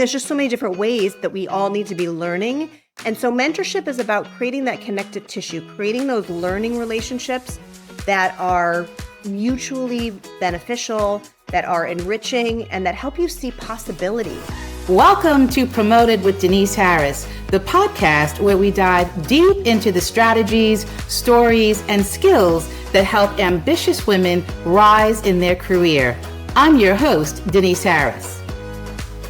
There's just so many different ways that we all need to be learning. And so mentorship is about creating that connective tissue, creating those learning relationships that are mutually beneficial, that are enriching, and that help you see possibility. Welcome to Promoted with Denise Harris, the podcast where we dive deep into the strategies, stories, and skills that help ambitious women rise in their career. I'm your host, Denise Harris.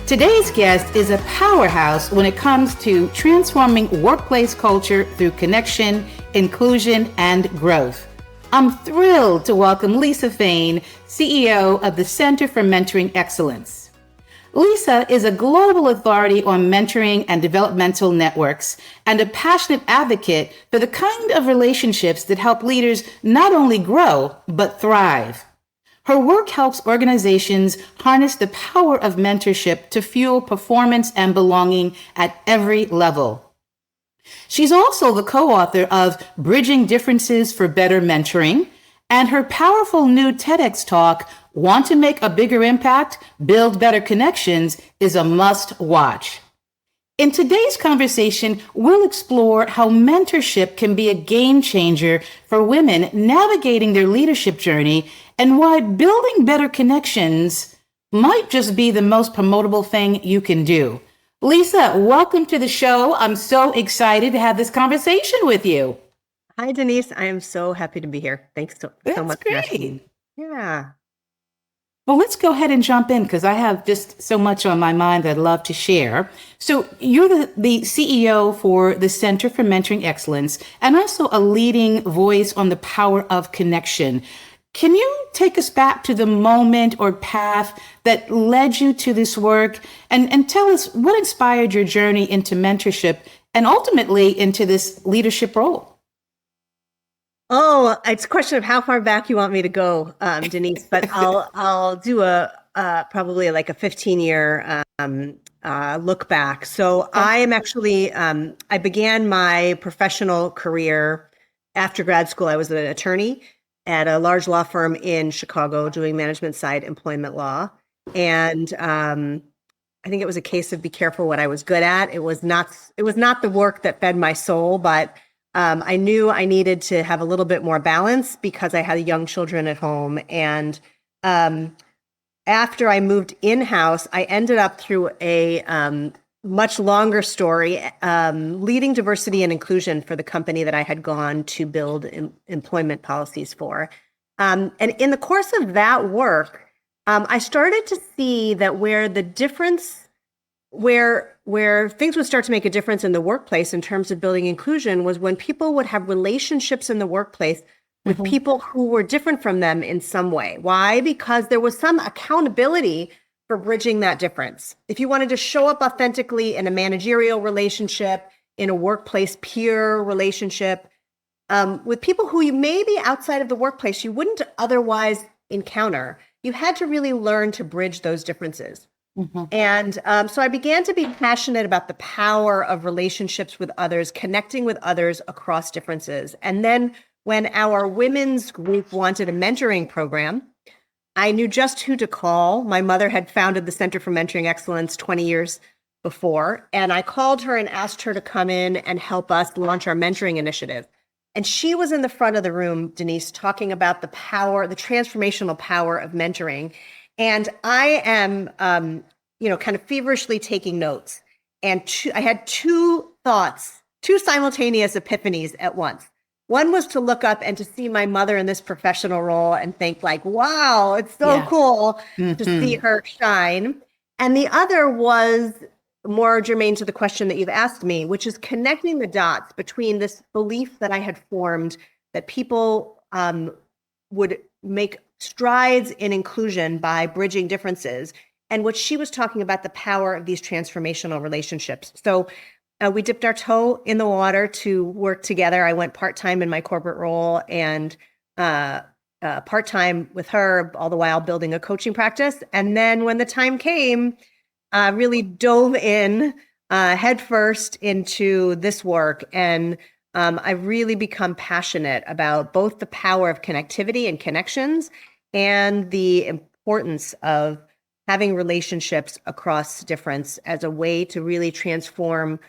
Today's guest is a powerhouse when it comes to transforming workplace culture through connection, inclusion, and growth. I'm thrilled to welcome Lisa Fain, CEO of the Center for Mentoring Excellence. Lisa is a global authority on mentoring and developmental networks and a passionate advocate for the kind of relationships that help leaders not only grow, but thrive. Her work helps organizations harness the power of mentorship to fuel performance and belonging at every level. She's also the co-author of Bridging Differences for Better Mentoring, and her powerful new TEDx talk, Want to Make a Bigger Impact? Build Better Connections, is a must-watch. In today's conversation, we'll explore how mentorship can be a game changer for women navigating their leadership journey and why building better connections might just be the most promotable thing you can do. Lisa, welcome to the show. I'm so excited to have this conversation with you. Hi, Denise. I am so happy to be here. Thanks so much for asking me. Yeah. Well, let's go ahead and jump in because I have just so much on my mind that I'd love to share. So you're the CEO for the Center for Mentoring Excellence and also a leading voice on the power of connection. Can you take us back to the moment or path that led you to this work and tell us what inspired your journey into mentorship and ultimately into this leadership role? Oh, it's a question of how far back you want me to go, Denise, but I'll do probably like a 15-year look back. So I am actually, I began my professional career after grad school. I was an attorney at a large law firm in Chicago doing management side employment law. And I think it was a case of be careful what I was good at. It was not the work that fed my soul, but I knew I needed to have a little bit more balance because I had young children at home. And after I moved in-house, I ended up through a much longer story, leading diversity and inclusion for the company that I had gone to build employment policies for. And in the course of that work, I started to see that where things would start to make a difference in the workplace in terms of building inclusion was when people would have relationships in the workplace with people who were different from them in some way. Why? Because there was some accountability for bridging that difference. If you wanted to show up authentically in a managerial relationship, in a workplace peer relationship, with people who you maybe outside of the workplace you wouldn't otherwise encounter, you had to really learn to bridge those differences. And so I began to be passionate about the power of relationships with others, connecting with others across differences. And then when our women's group wanted a mentoring program, I knew just who to call. My mother had founded the Center for Mentoring Excellence 20 years before, and I called her and asked her to come in and help us launch our mentoring initiative. And she was in the front of the room, Denise, talking about the power, the transformational power of mentoring. And I am, kind of feverishly taking notes. And I had two simultaneous epiphanies at once. One was to look up and to see my mother in this professional role and think like, wow, it's so cool to see her shine. And the other was more germane to the question that you've asked me, which is connecting the dots between this belief that I had formed that people would make strides in inclusion by bridging differences, and what she was talking about, the power of these transformational relationships. So we dipped our toe in the water to work together. I went part-time in my corporate role and part-time with her, all the while building a coaching practice. And then when the time came, really dove in headfirst into this work. And I've really become passionate about both the power of connectivity and connections and the importance of having relationships across difference as a way to really transform.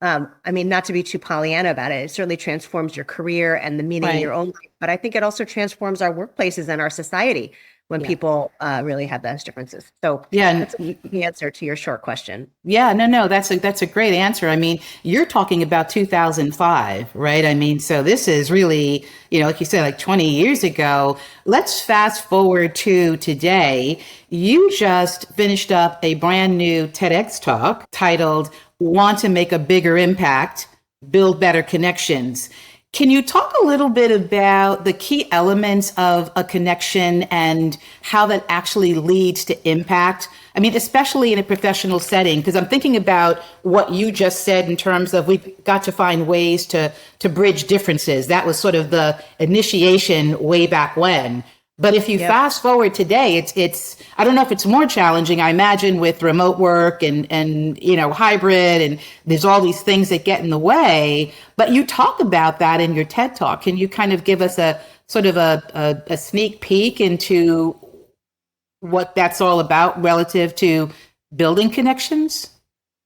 I mean, not to be too Pollyanna about it, it certainly transforms your career and the meaning of your own life, but I think it also transforms our workplaces and our society when people really have those differences. So that's the answer to your short question. Yeah, no, that's a great answer. I mean, you're talking about 2005, right? I mean, so this is really, like you said, like 20 years ago. Let's fast forward to today. You just finished up a brand new TEDx talk titled "Want to Make a Bigger Impact, Build Better Connections." Can you talk a little bit about the key elements of a connection and how that actually leads to impact? I mean, especially in a professional setting, because I'm thinking about what you just said in terms of we've got to find ways to bridge differences. That was sort of the initiation way back when. But if you fast forward today, it's I don't know if it's more challenging. I imagine with remote work and hybrid, and there's all these things that get in the way. But you talk about that in your TED Talk. Can you kind of give us a sort of a sneak peek into what that's all about relative to building connections?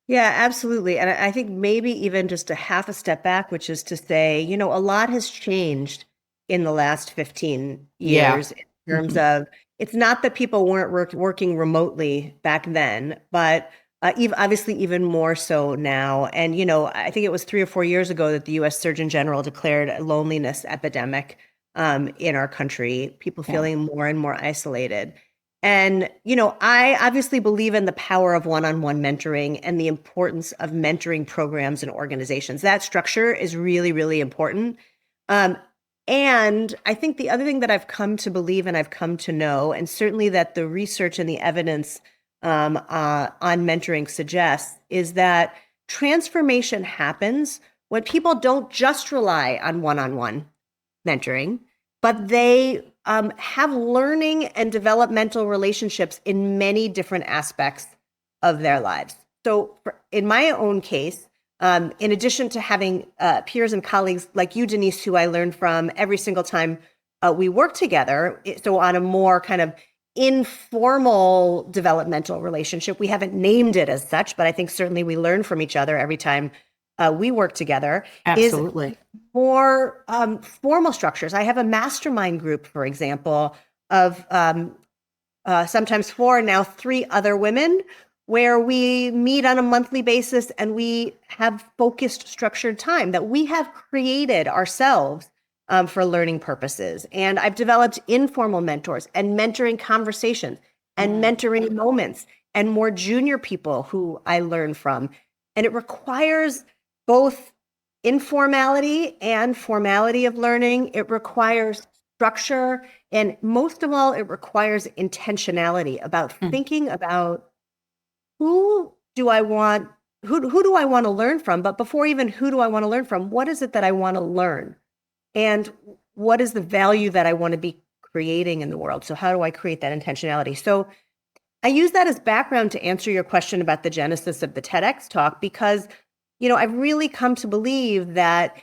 Yeah, absolutely. And I think maybe even just a half a step back, which is to say, a lot has changed in the last 15 years in terms of, it's not that people weren't working remotely back then, but obviously even more so now. And, I think it was 3 or 4 years ago that the US Surgeon General declared a loneliness epidemic in our country, people feeling more and more isolated. And, I obviously believe in the power of one-on-one mentoring and the importance of mentoring programs and organizations. That structure is really, really important. And I think the other thing that I've come to believe and I've come to know, and certainly that the research and the evidence on mentoring suggests, is that transformation happens when people don't just rely on one-on-one mentoring, but they have learning and developmental relationships in many different aspects of their lives. So in my own case, in addition to having peers and colleagues like you, Denise, who I learn from every single time we work together, so on a more kind of informal developmental relationship, we haven't named it as such, but I think certainly we learn from each other every time we work together. Absolutely. Is more formal structures. I have a mastermind group, for example, of sometimes 4, now 3 other women, where we meet on a monthly basis and we have focused, structured time that we have created ourselves for learning purposes. And I've developed informal mentors and mentoring conversations and mentoring moments and more junior people who I learn from. And it requires both informality and formality of learning. It requires structure. And most of all, it requires intentionality about thinking about who do I want to learn from? But before even who do I want to learn from, what is it that I want to learn? And what is the value that I want to be creating in the world? So how do I create that intentionality? So I use that as background to answer your question about the genesis of the TEDx talk, because, I've really come to believe that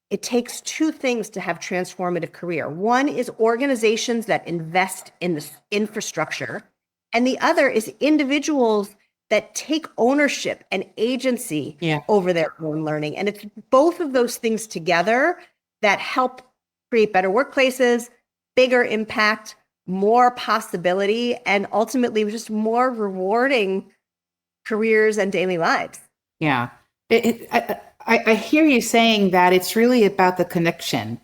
it takes 2 things to have transformative career. One is organizations that invest in the infrastructure, and the other is individuals that take ownership and agency over their own learning. And it's both of those things together that help create better workplaces, bigger impact, more possibility, and ultimately just more rewarding careers and daily lives. Yeah. I hear you saying that it's really about the connection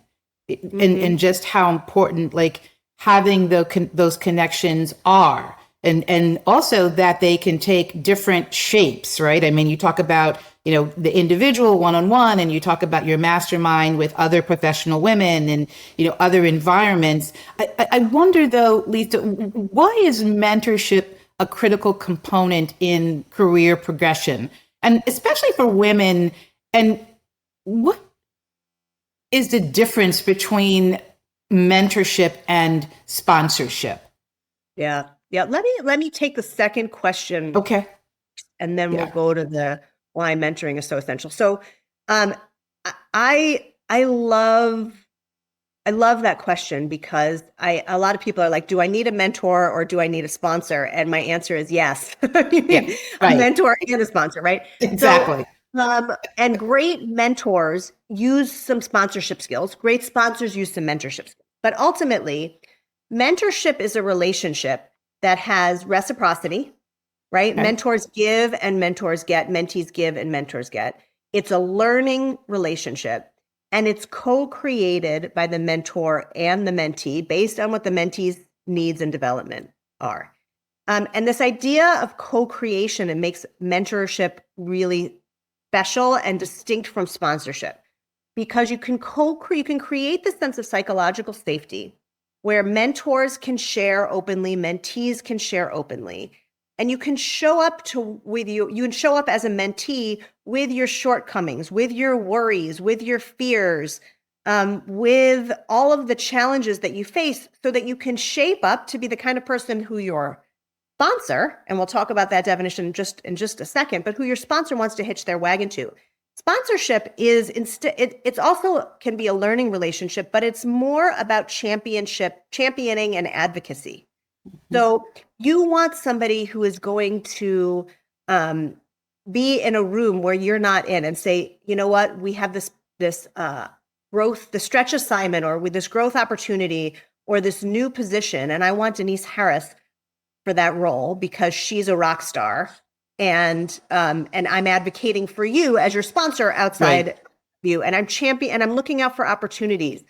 and just how important like having those connections are. And also that they can take different shapes, right? I mean, you talk about, the individual one-on-one, and you talk about your mastermind with other professional women and, other environments. I wonder though, Lisa, why is mentorship a critical component in career progression? And especially for women, and what is the difference between mentorship and sponsorship? Yeah. Let me take the second question. Okay. And then we'll go to the why mentoring is so essential. So I love I love that question because a lot of people are like, do I need a mentor or do I need a sponsor? And my answer is yes. You Yeah, need a right. mentor and a sponsor, right? So, Exactly. and great mentors use some sponsorship skills. Great sponsors use some mentorship skills. But ultimately, mentorship is a relationship that has reciprocity, right? Okay. Mentors give and mentors get, mentees give and mentors get. It's a learning relationship and it's co-created by the mentor and the mentee based on what the mentee's needs and development are. And this idea of co-creation, it makes mentorship really special and distinct from sponsorship because you can create this sense of psychological safety where mentors can share openly, mentees can share openly, and you can show up you can show up as a mentee with your shortcomings, with your worries, with your fears, with all of the challenges that you face so that you can shape up to be the kind of person who your sponsor, and we'll talk about that definition in just a second, but who your sponsor wants to hitch their wagon to. Sponsorship is it's also can be a learning relationship, but it's more about championing and advocacy. So you want somebody who is going to be in a room where you're not in and say, you know what, we have this growth, the stretch assignment, or with this growth opportunity, or this new position, and I want Denise Harris for that role because she's a rock star, and I'm advocating for you as your sponsor outside Right. you, and I'm looking out for opportunities.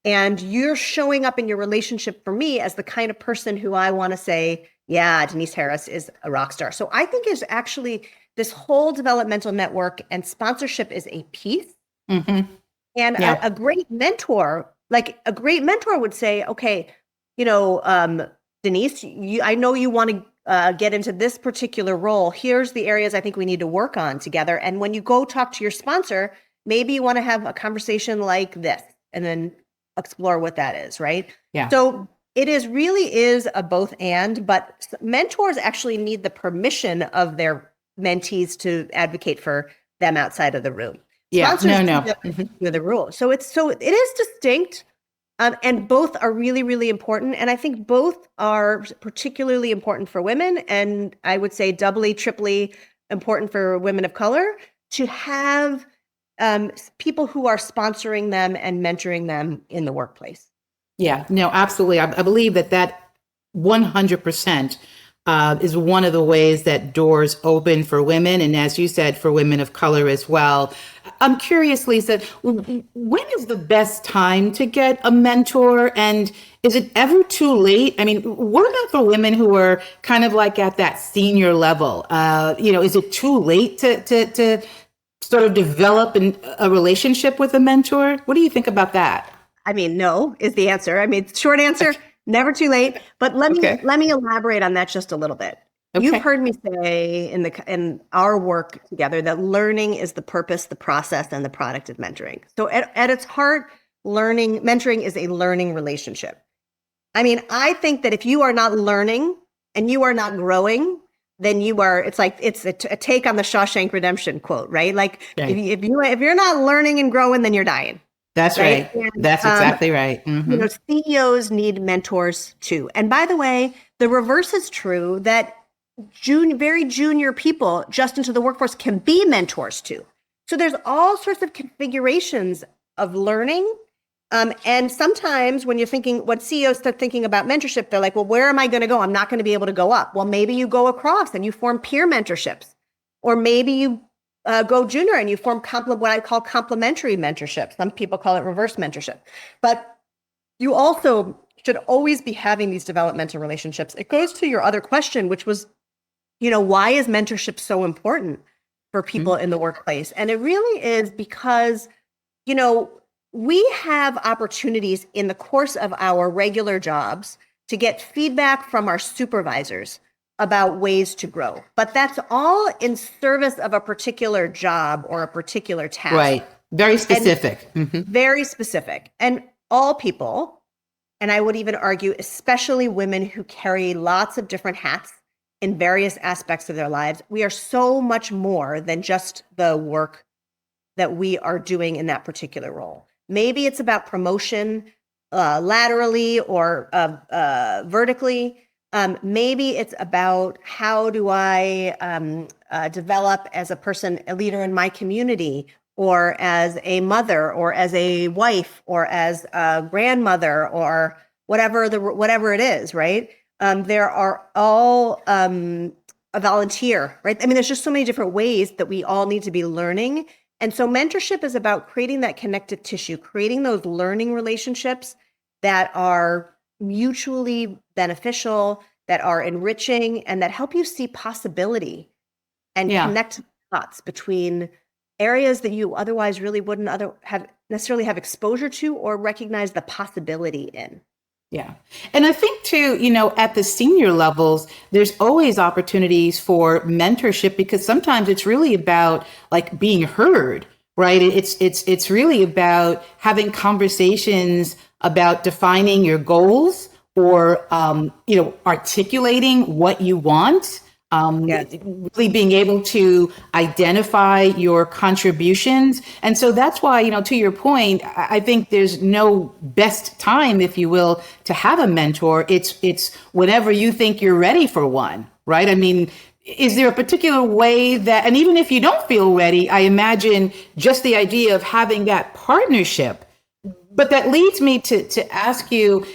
And you're showing up in your relationship for me as the kind of person who I want to say, yeah, Denise Harris is a rock star. So I think is actually this whole developmental network and sponsorship is a piece. Mm-hmm. And Yeah. a great mentor, like a great mentor would say, okay, Denise, I know you want to get into this particular role. Here's the areas I think we need to work on together. And when you go talk to your sponsor, maybe you want to have a conversation like this and then explore what that is, right? Yeah. So really is a both and, but mentors actually need the permission of their mentees to advocate for them outside of the room. Yeah. Sponsors No. do Mm-hmm. the rule. So it is distinct. And both are really, really important. And I think both are particularly important for women. And I would say doubly, triply important for women of color to have people who are sponsoring them and mentoring them in the workplace. Yeah. No, absolutely. I believe that 100% is one of the ways that doors open for women. And as you said, for women of color as well. I'm curious, Lisa, when is the best time to get a mentor? And is it ever too late? I mean, what about for women who are kind of like at that senior level? Is it too late to sort of develop a relationship with a mentor? What do you think about that? I mean, no is the answer. I mean, short answer, never too late. But Okay. let me elaborate on that just a little bit. You've Okay. heard me say in our work together that learning is the purpose, the process, and the product of mentoring. So at its heart, mentoring is a learning relationship. I mean, I think that if you are not learning and you are not growing, then it's a take on the Shawshank Redemption quote, right? Like Right. if you're not learning and growing, then you're dying, That's right? right. And That's exactly right. Hmm. CEOs need mentors too. And by the way, the reverse is true that very junior people just into the workforce can be mentors too. So there's all sorts of configurations of learning. And sometimes when CEOs start thinking about mentorship, they're like, well, where am I going to go? I'm not going to be able to go up. Well, maybe you go across and you form peer mentorships, or maybe you go junior and you form what I call complementary mentorship. Some people call it reverse mentorship, but you also should always be having these developmental relationships. It goes to your other question, which was, why is mentorship so important for people in the workplace? And it really is because, we have opportunities in the course of our regular jobs to get feedback from our supervisors about ways to grow. But that's all in service of a particular job or a particular task. Right. Very specific. Very specific. And all people, and I would even argue, especially women who carry lots of different hats in various aspects of their lives, we are so much more than just the work that we are doing in that particular role. Maybe it's about promotion. laterally or vertically. Maybe it's about how do I develop as a person, a leader in my community, or as a mother, or as a wife, or as a grandmother, or whatever it is, right? There are all a volunteer, right? I mean, there's just so many different ways that we all need to be learning. And so mentorship is about creating that connective tissue, creating those learning relationships that are mutually beneficial, that are enriching, and that help you see possibility and connect dots between areas that you otherwise really wouldn't necessarily have exposure to or recognize the possibility in. Yeah. And I think too, at the senior levels, there's always opportunities for mentorship, because sometimes it's really about like being heard, right? It's really about having conversations about defining your goals, or, articulating what you want. Yes. Really being able to identify your contributions. And so that's why, to your point, I think there's no best time, if you will, to have a mentor. It's whenever you think you're ready for one, right? I mean, is there a particular way that, and even if you don't feel ready, I imagine just the idea of having that partnership. But that leads me to ask you,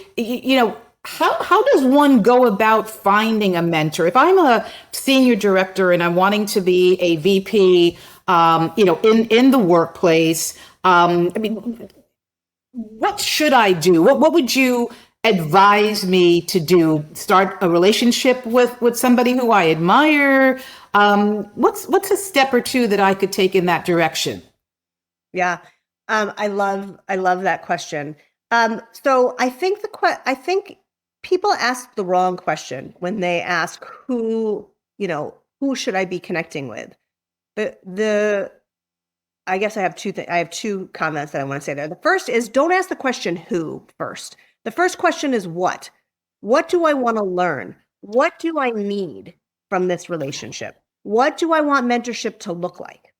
how does one go about finding a mentor? If I'm a senior director and I'm wanting to be a VP, in the workplace, what should I do? What would you advise me to do? Start a relationship with somebody who I admire? What's a step or two that I could take in that direction? Yeah. I love that question. So I think people ask the wrong question when they ask who should I be connecting with? I guess I have two comments that I want to say there. The first is, don't ask the question who first. The first question is what? What do I want to learn? What do I need from this relationship? What do I want mentorship to look like?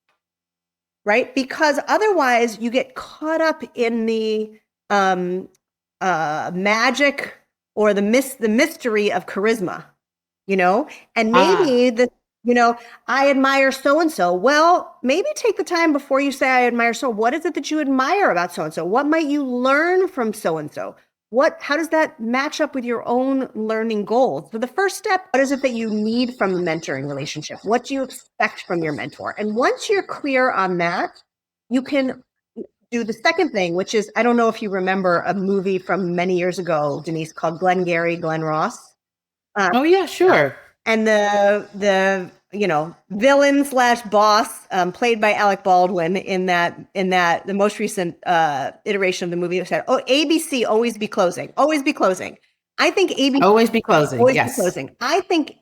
Right? Because otherwise you get caught up in the magic or the mystery of charisma, and maybe I admire so-and-so. Well, maybe take the time before you say I admire so. What is it that you admire about so-and-so? What might you learn from so-and-so? How does that match up with your own learning goals? So the first step, what is it that you need from a mentoring relationship? What do you expect from your mentor? And once you're clear on that, you can do the second thing, which is, I don't know if you remember a movie from many years ago, Denise, called Glengarry Glen Ross. Oh yeah, sure. And the villain / boss, played by Alec Baldwin in the most recent iteration of the movie, said, "Oh, ABC, always be closing, always be closing." I think ABC always be closing. Always yes. be closing. I think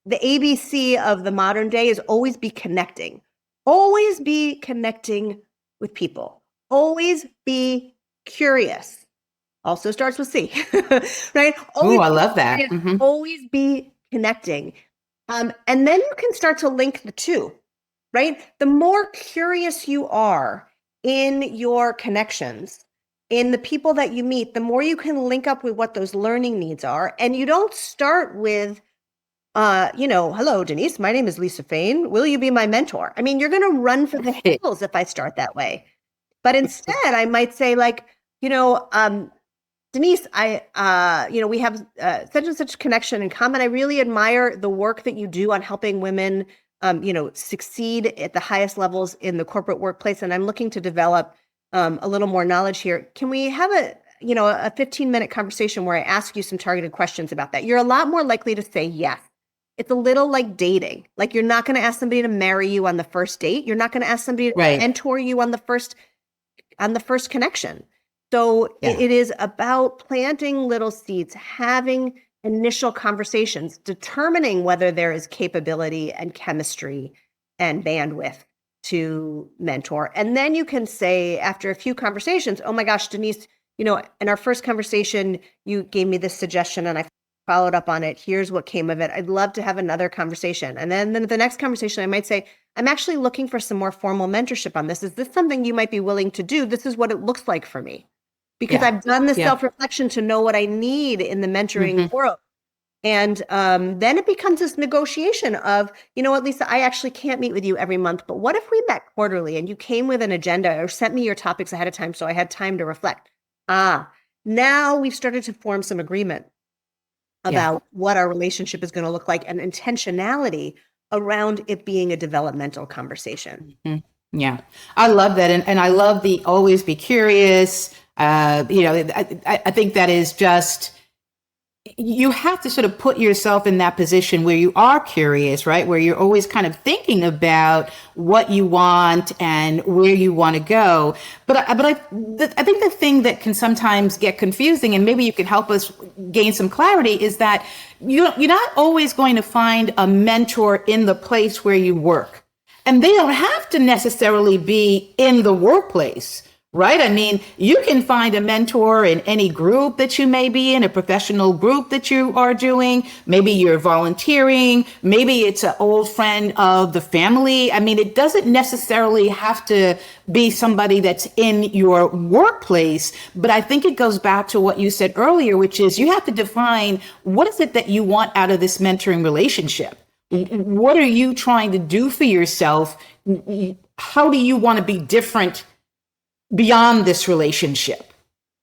the ABC of the modern day is always be connecting. Always be connecting with people. Always be curious. Also starts with C, right? Oh, I love that. Mm-hmm. Always be connecting. And then you can start to link the two, right? The more curious you are in your connections, in the people that you meet, the more you can link up with what those learning needs are. And you don't start with, hello, Denise, my name is Lisa Fain. Will you be my mentor? I mean, you're going to run for the hills if I start that way. But instead, I might say, like, Denise, we have such and such connection in common. I really admire the work that you do on helping women, succeed at the highest levels in the corporate workplace. And I'm looking to develop a little more knowledge here. Can we have a 15-minute conversation where I ask you some targeted questions about that? You're a lot more likely to say yes. It's a little like dating. Like, you're not going to ask somebody to marry you on the first date. You're not going to ask somebody to mentor you on the first connection. So it is about planting little seeds, having initial conversations, determining whether there is capability and chemistry and bandwidth to mentor. And then you can say, after a few conversations, oh my gosh, Denise, in our first conversation, you gave me this suggestion and I followed up on it. Here's what came of it. I'd love to have another conversation. And then the next conversation, I might say, I'm actually looking for some more formal mentorship on this. Is this something you might be willing to do? This is what it looks like for me. because Yeah. I've done the Yeah. self-reflection to know what I need in the mentoring Mm-hmm. world. And then it becomes this negotiation of, you know what, Lisa, I actually can't meet with you every month, but what if we met quarterly and you came with an agenda or sent me your topics ahead of time so I had time to reflect? Now we've started to form some agreement Yeah. about what our relationship is going to look like and intentionality around it being a developmental conversation. Mhm. Yeah, I love that, and I love the always be curious. I think that is just, you have to sort of put yourself in that position where you are curious, right? Where you're always kind of thinking about what you want and where you want to go. I think the thing that can sometimes get confusing, and maybe you can help us gain some clarity, is that you're not always going to find a mentor in the place where you work. And they don't have to necessarily be in the workplace, right? I mean, you can find a mentor in any group that you may be in, a professional group that you are doing. Maybe you're volunteering. Maybe it's an old friend of the family. I mean, it doesn't necessarily have to be somebody that's in your workplace. But I think it goes back to what you said earlier, which is you have to define what is it that you want out of this mentoring relationship. What are you trying to do for yourself? How do you want to be different beyond this relationship?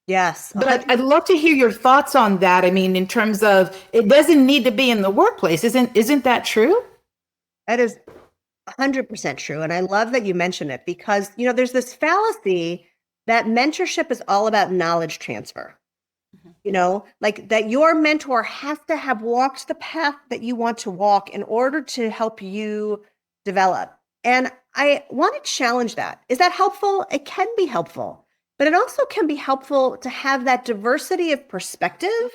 Yes. But I'd love to hear your thoughts on that. I mean, in terms of, it doesn't need to be in the workplace. Isn't that true? That is 100% true. And I love that you mention it because, you know, there's this fallacy that mentorship is all about knowledge transfer. You know, like that your mentor has to have walked the path that you want to walk in order to help you develop. And I want to challenge that. Is that helpful? It can be helpful, but it also can be helpful to have that diversity of perspective,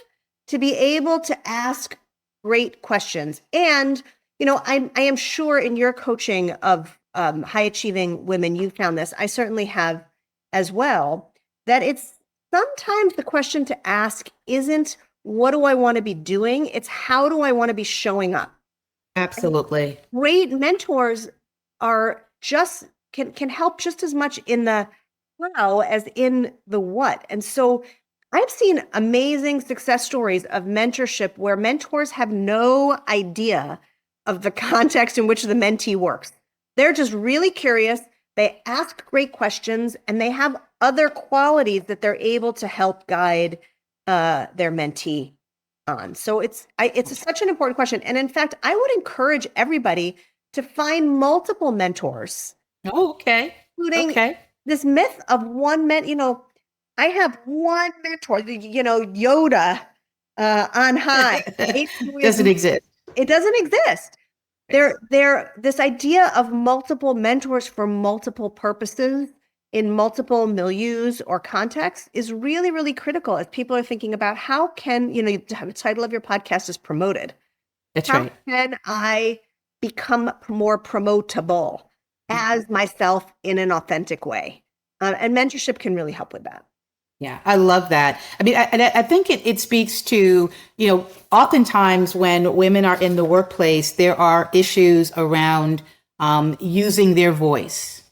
to be able to ask great questions. And, you know, I am sure in your coaching of high achieving women, you found this. I certainly have as well, that it's sometimes the question to ask isn't what do I want to be doing? It's how do I want to be showing up? Absolutely. Great mentors are just can help just as much in the how as in the what. And so I've seen amazing success stories of mentorship where mentors have no idea of the context in which the mentee works. They're just really curious. They ask great questions and they have other qualities that they're able to help guide their mentee on. So it's such an important question. And in fact, I would encourage everybody to find multiple mentors, Oh, okay. including Okay. this myth of one you know, I have one mentor, you know, Yoda on high. Right? Doesn't exist. It doesn't exist. There, this idea of multiple mentors for multiple purposes in multiple milieus or contexts is really, really critical as people are thinking about how can, you know, the title of your podcast is Promoted. That's How right. can I become more promotable as myself in an authentic way? And mentorship can really help with that. Yeah, I love that. I mean, I think it speaks to, you know, oftentimes when women are in the workplace, there are issues around using their voice.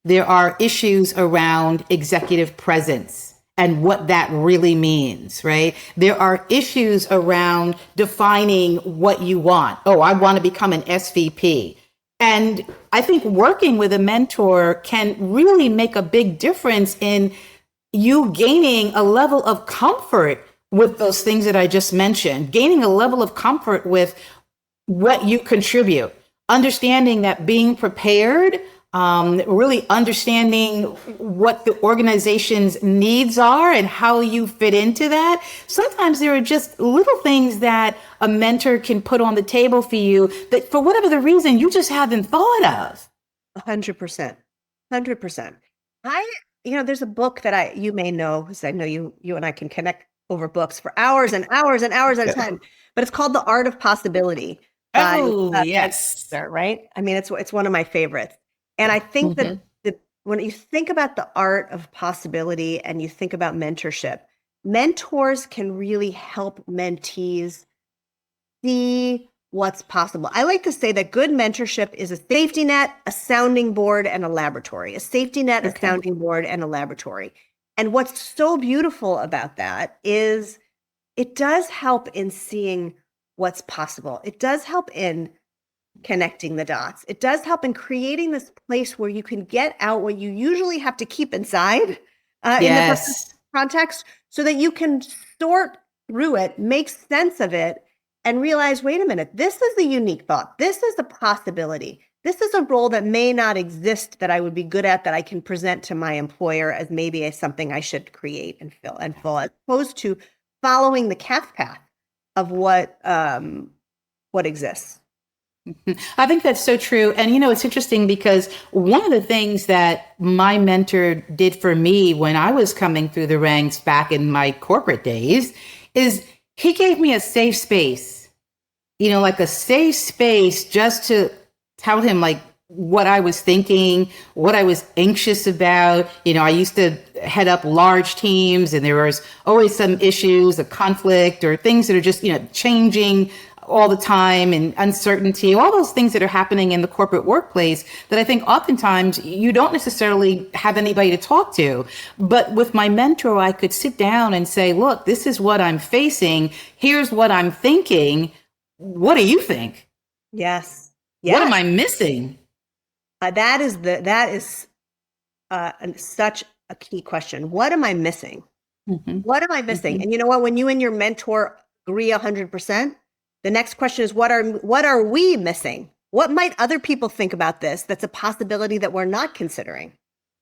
There are issues around executive presence and what that really means, right? There are issues around defining what you want. Oh, I want to become an SVP. And I think working with a mentor can really make a big difference in you gaining a level of comfort with those things that I just mentioned, gaining a level of comfort with what you contribute, understanding that being prepared, really understanding what the organization's needs are and how you fit into that. Sometimes there are just little things that a mentor can put on the table for you that for whatever the reason you just haven't thought of. 100%. 100%. You know, there's a book that you may know, because I know you and I can connect over books for hours and hours and hours at a time, but it's called The Art of Possibility by Oh, Ed yes. Wilber, right? I mean, it's one of my favorites. And I think that when you think about the art of possibility and you think about mentorship, mentors can really help mentees see what's possible. I like to say that good mentorship is a safety net, a sounding board, and a laboratory. A safety net, a sounding board, and a laboratory. And what's so beautiful about that is it does help in seeing what's possible. It does help in connecting the dots. It does help in creating this place where you can get out what you usually have to keep inside in the professional Yes. context, so that you can sort through it, make sense of it, and realize, wait a minute, this is a unique thought. This is a possibility. This is a role that may not exist that I would be good at, that I can present to my employer as maybe as something I should create and fill, as opposed to following the calf path of what exists. I think that's so true. And, you know, it's interesting because one of the things that my mentor did for me when I was coming through the ranks back in my corporate days is he gave me a safe space, you know, like a safe space just to tell him like what I was thinking, what I was anxious about. You know, I used to head up large teams and there was always some issues, a conflict or things that are just, you know, changing all the time, and uncertainty, all those things that are happening in the corporate workplace that I think oftentimes you don't necessarily have anybody to talk to. But with my mentor, I could sit down and say, look, this is what I'm facing. Here's what I'm thinking. What do you think? Yes. What am I missing? That is such a key question. What am I missing? Mm-hmm. What am I missing? Mm-hmm. And you know what? When you and your mentor agree 100%, the next question is, what are we missing? What might other people think about this? That's a possibility that we're not considering.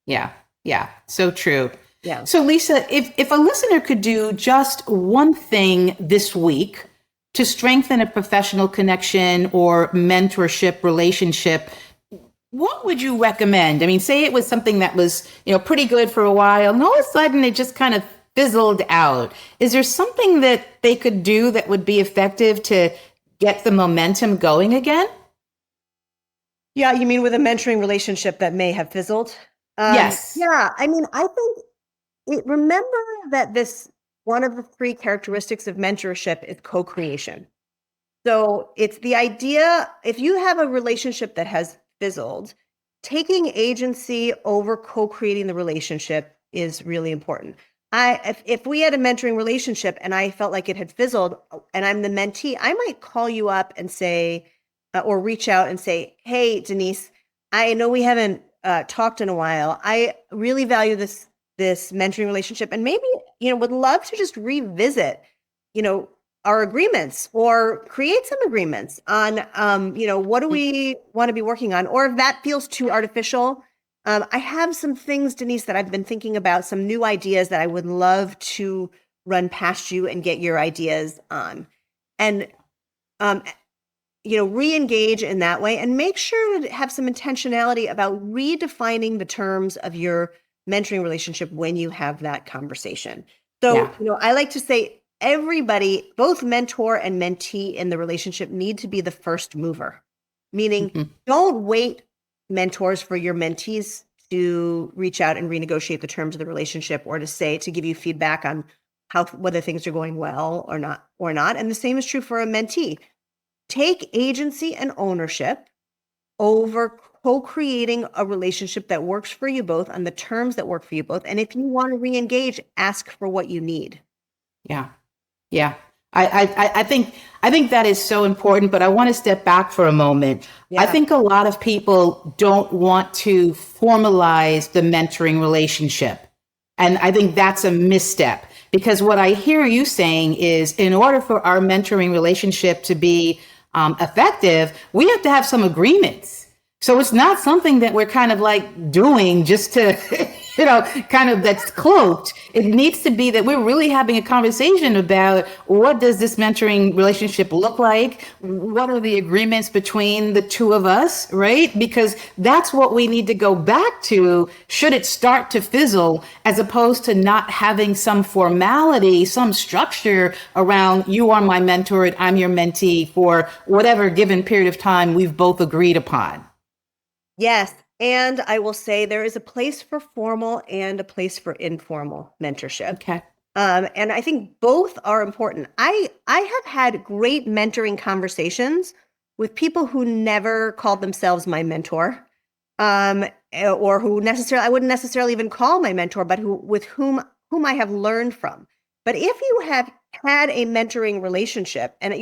Yeah. Yeah. So true. Yeah. So Lisa, if a listener could do just one thing this week to strengthen a professional connection or mentorship relationship, what would you recommend? I mean, say it was something that was, you know, pretty good for a while, and all of a sudden it just kind of fizzled out. Is there something that they could do that would be effective to get the momentum going again? Yeah, you mean with a mentoring relationship that may have fizzled? Yes. Yeah, I mean, I think remember that one of the three characteristics of mentorship is co-creation. So it's the idea, if you have a relationship that has fizzled, taking agency over co-creating the relationship is really important. If we had a mentoring relationship and I felt like it had fizzled and I'm the mentee, I might call you up and say, or reach out and say, hey, Denise, I know we haven't talked in a while. I really value this mentoring relationship, and maybe, you know, would love to just revisit, you know, our agreements or create some agreements on, you know, what do we want to be working on? Or if that feels too artificial, I have some things, Denise, that I've been thinking about, some new ideas that I would love to run past you and get your ideas on. And, you know, re-engage in that way, and make sure to have some intentionality about redefining the terms of your mentoring relationship when you have that conversation. So, you know, I like to say everybody, both mentor and mentee in the relationship, need to be the first mover, meaning don't wait, mentors, for your mentees to reach out and renegotiate the terms of the relationship, or to give you feedback on whether things are going well or not. And the same is true for a mentee. Take agency and ownership over co-creating a relationship that works for you both on the terms that work for you both. And if you want to re-engage, ask for what you need. Yeah. Yeah. I think that is so important, but I want to step back for a moment. Yeah. I think a lot of people don't want to formalize the mentoring relationship. And I think that's a misstep, because what I hear you saying is, in order for our mentoring relationship to be effective, we have to have some agreements. So it's not something that we're kind of like doing just to, you know, kind of that's cloaked. It needs to be that we're really having a conversation about, what does this mentoring relationship look like? What are the agreements between the two of us, right? Because that's what we need to go back to should it start to fizzle, as opposed to not having some formality, some structure around, you are my mentor and I'm your mentee for whatever given period of time we've both agreed upon. Yes. And I will say there is a place for formal and a place for informal mentorship. Okay. And I think both are important. I have had great mentoring conversations with people who never called themselves my mentor. or who necessarily I wouldn't necessarily even call my mentor, but with whom I have learned from. But if you have had a mentoring relationship and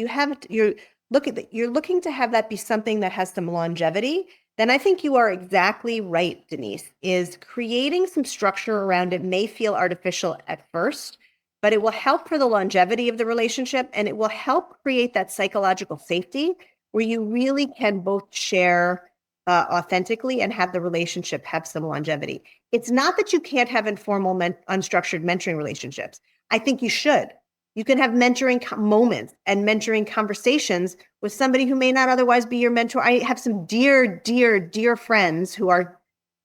you're looking to have that be something that has some longevity, then I think you are exactly right, Denise, is creating some structure around it may feel artificial at first, but it will help for the longevity of the relationship, and it will help create that psychological safety where you really can both share authentically and have the relationship have some longevity. It's not that you can't have informal, unstructured mentoring relationships. I think you should. You can have mentoring moments and mentoring conversations with somebody who may not otherwise be your mentor. I have some dear, dear, dear friends who are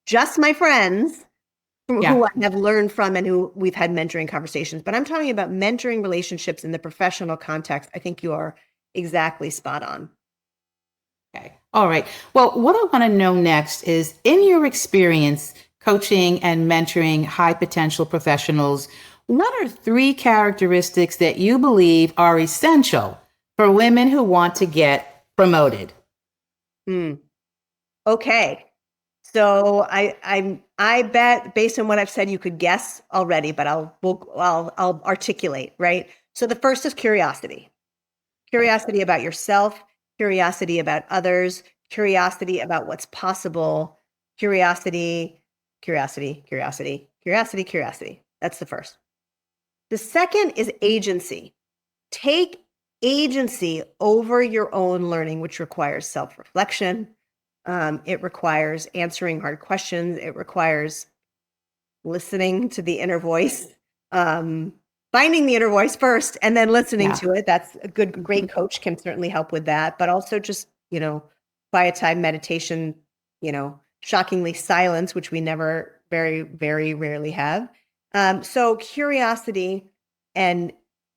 just my friends who I have learned from and who we've had mentoring conversations. But I'm talking about mentoring relationships in the professional context. I think you are exactly spot on. Okay. All right. Well, what I want to know next is, in your experience coaching and mentoring high potential professionals, what are 3 characteristics that you believe are essential for women who want to get promoted? Okay. So I bet based on what I've said, you could guess already, but I'll articulate, right? So the first is curiosity. Curiosity about yourself, curiosity about others, curiosity about what's possible, curiosity. That's the first. The second is agency. Take agency over your own learning, which requires self-reflection. It requires answering hard questions. It requires listening to the inner voice, finding the inner voice first, and then listening to it. That's a great coach can certainly help with that, but also just, quiet time, meditation, shockingly silence, which we never very, very rarely have. So curiosity and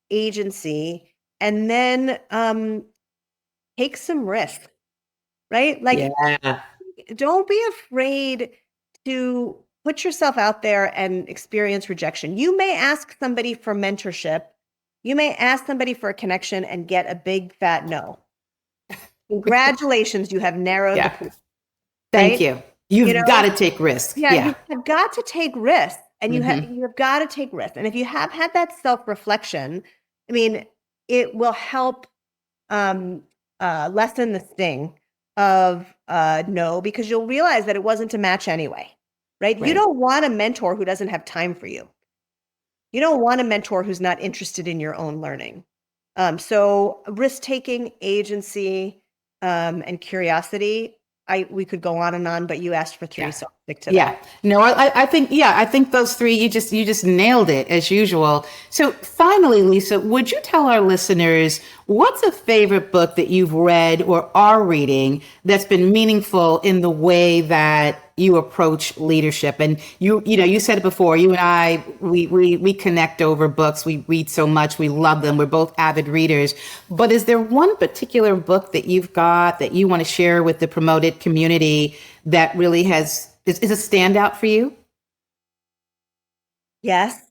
agency, and then take some risk, right? Like, don't be afraid to put yourself out there and experience rejection. You may ask somebody for mentorship. You may ask somebody for a connection and get a big fat no. Congratulations, you have narrowed the pool. Thank you. You've got to take risks. You have got to take risks, and you have got to take risks. And if you have had that self-reflection, I mean, it will help lessen the sting of no, because you'll realize that it wasn't a match anyway, right? You don't want a mentor who doesn't have time for you. You don't want a mentor who's not interested in your own learning. So risk-taking, agency, and curiosity. We could go on and on, but you asked for 3, so I'll stick to that. No, I think those 3, you just nailed it as usual. So finally, Lisa, would you tell our listeners what's a favorite book that you've read or are reading that's been meaningful in the way that you approach leadership? And you said it before, you and I, we connect over books. We read so much. We love them. We're both avid readers. But is there one particular book that you've got that you want to share with the promoted community that really is a standout for you? Yes,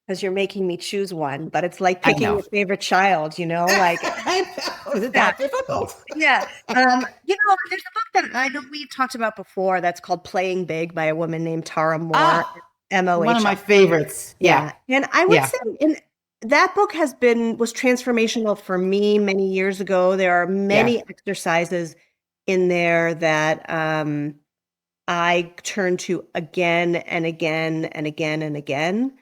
because you're making me choose one, but it's like picking your favorite child, like. I know. Is it that difficult? Yeah. There's a book that I know we talked about before that's called Playing Big by a woman named Tara Moore. MOH. One of my favorites. Yeah. And I would say that book was transformational for me many years ago. There are many exercises in there that I turn to again and again and again and again.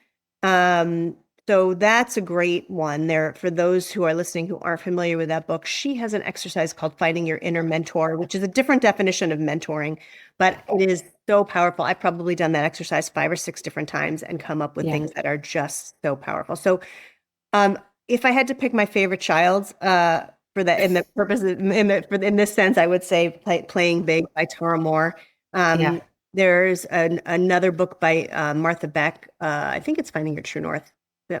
So that's a great one there for those who are listening who aren't familiar with that book. She has an exercise called Finding Your Inner Mentor, which is a different definition of mentoring, but it is so powerful. I've probably done that exercise 5 or 6 different times and come up with things that are just so powerful. So if I had to pick my favorite child's for that in the purpose in this sense, I would say Playing Big by Tara Moore. There's another book by Martha Beck. I think it's Finding Your True North.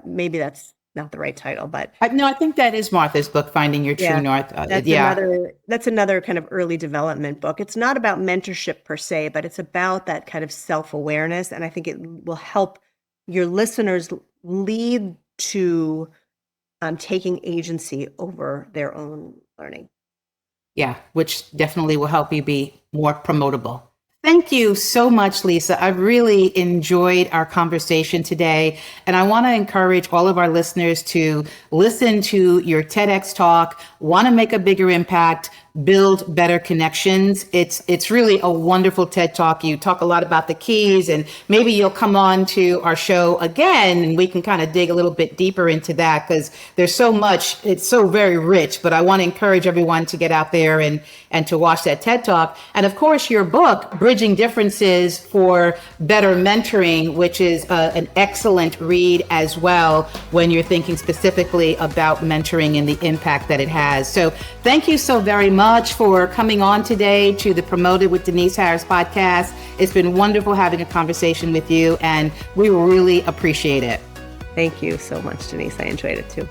Maybe that's not the right title, but no, I think that is Martha's book, Finding Your True North. That's another kind of early development book. It's not about mentorship per se, but it's about that kind of self-awareness. And I think it will help your listeners lead to taking agency over their own learning. Yeah, which definitely will help you be more promotable. Thank you so much, Lisa. I really enjoyed our conversation today. And I want to encourage all of our listeners to listen to your TEDx talk, want to make a bigger impact, build better connections. It's really a wonderful TED Talk. You talk a lot about the keys, and maybe you'll come on to our show again and we can kind of dig a little bit deeper into that, because there's so much, it's so very rich. But I want to encourage everyone to get out there and to watch that TED Talk. And of course, your book, Bridging Differences for Better Mentoring, which is an excellent read as well when you're thinking specifically about mentoring and the impact that it has. So thank you so very much for coming on today to the Promoted with Denise Harris podcast. It's been wonderful having a conversation with you, and we really appreciate it. Thank you so much, Denise. I enjoyed it too.